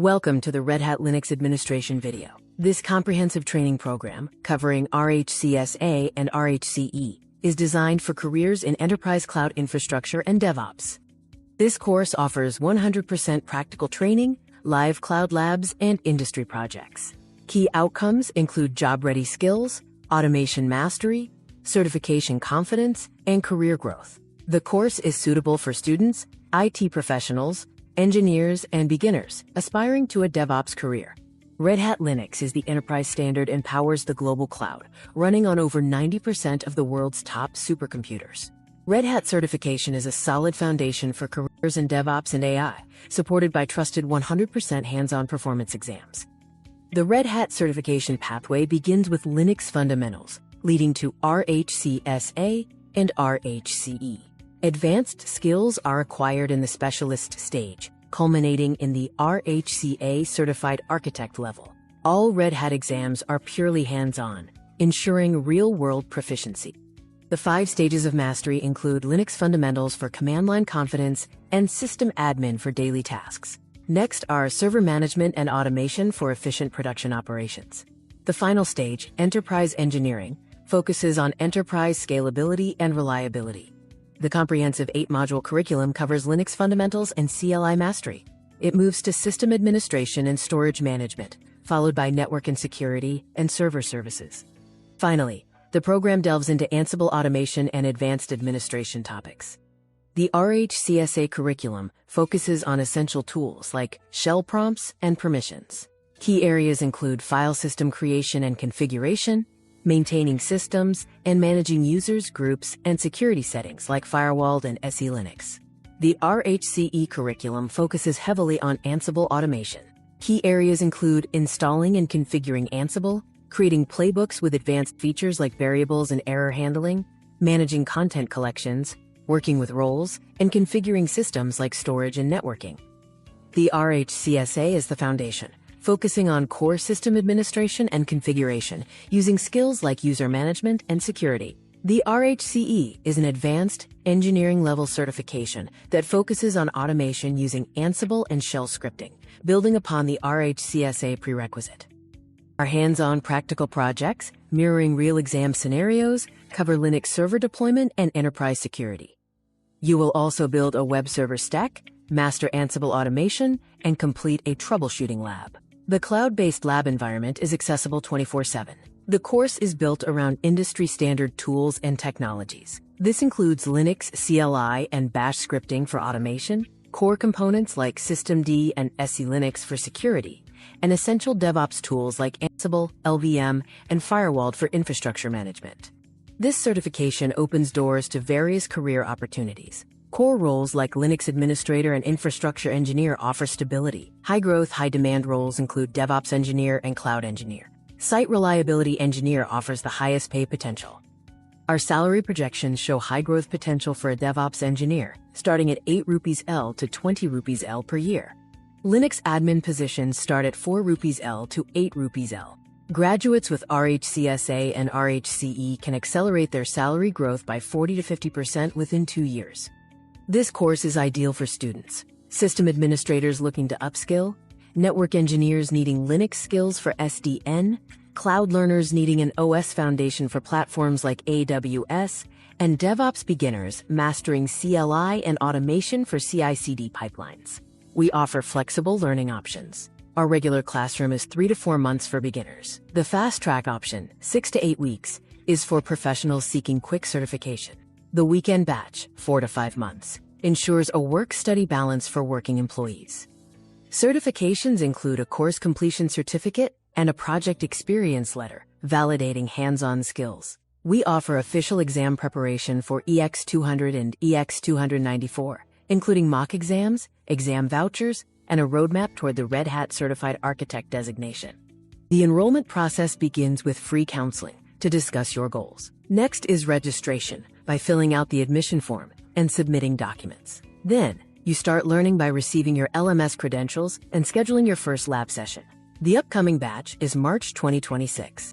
Welcome to the Red Hat Linux Administration video. This comprehensive training program, covering RHCSA and RHCE, is designed for careers in enterprise cloud infrastructure and DevOps. This course offers 100% practical training, live cloud labs, and industry projects. Key outcomes include job-ready skills, automation mastery, certification confidence, and career growth. The course is suitable for students, IT professionals, engineers, and beginners aspiring to a DevOps career. Red Hat Linux is the enterprise standard and powers the global cloud, running on over 90% of the world's top supercomputers. Red Hat certification is a solid foundation for careers in DevOps and AI, supported by trusted 100% hands-on performance exams. The Red Hat certification pathway begins with Linux fundamentals, leading to RHCSA and RHCE. Advanced skills are acquired in the specialist stage, culminating in the RHCA Certified Architect level. All Red Hat exams are purely hands-on, ensuring real-world proficiency. The 5 stages of mastery include Linux fundamentals for command-line confidence and system admin for daily tasks. Next are server management and automation for efficient production operations. The final stage, enterprise engineering, focuses on enterprise scalability and reliability. The comprehensive 8-module curriculum covers Linux fundamentals and CLI mastery. It moves to system administration and storage management, followed by network and security and server services. Finally, the program delves into Ansible automation and advanced administration topics. The RHCSA curriculum focuses on essential tools like shell prompts and permissions. Key areas include file system creation and configuration, maintaining systems, and managing users, groups, and security settings like firewalled and SE Linux. The RHCE curriculum focuses heavily on Ansible automation. Key areas include installing and configuring Ansible, creating playbooks with advanced features like variables and error handling, managing content collections, working with roles, and configuring systems like storage and networking. The RHCSA is the foundation, focusing on core system administration and configuration, using skills like user management and security. The RHCE is an advanced, engineering-level certification that focuses on automation using Ansible and shell scripting, building upon the RHCSA prerequisite. Our hands-on practical projects, mirroring real exam scenarios, cover Linux server deployment and enterprise security. You will also build a web server stack, master Ansible automation, and complete a troubleshooting lab. The cloud-based lab environment is accessible 24/7. The course is built around industry-standard tools and technologies. This includes Linux CLI and Bash scripting for automation, core components like systemd and SE Linux for security, and essential DevOps tools like Ansible, LVM, and Firewalled for infrastructure management. This certification opens doors to various career opportunities. Core roles like Linux administrator and infrastructure engineer offer stability. High-growth, high-demand roles include DevOps engineer and cloud engineer. Site reliability engineer offers the highest pay potential. Our salary projections show high-growth potential for a DevOps engineer, starting at 8 rupees L to 20 rupees L per year. Linux admin positions start at 4 rupees L to 8 rupees L. Graduates with RHCSA and RHCE can accelerate their salary growth by 40 to 50% within 2 years. This course is ideal for students, system administrators looking to upskill, network engineers needing Linux skills for SDN, cloud learners needing an OS foundation for platforms like AWS, and DevOps beginners mastering CLI and automation for CI/CD pipelines. We offer flexible learning options. Our regular classroom is 3 to 4 months for beginners. The fast track option, 6 to 8 weeks, is for professionals seeking quick certification. The weekend batch, 4 to 5 months, ensures a work-study balance for working employees. Certifications include a course completion certificate and a project experience letter, validating hands-on skills. We offer official exam preparation for EX200 and EX294, including mock exams, exam vouchers, and a roadmap toward the Red Hat Certified Architect designation. The enrollment process begins with free counseling to discuss your goals. Next is registration, by filling out the admission form and submitting documents. Then, you start learning by receiving your LMS credentials and scheduling your first lab session. The upcoming batch is March 2026.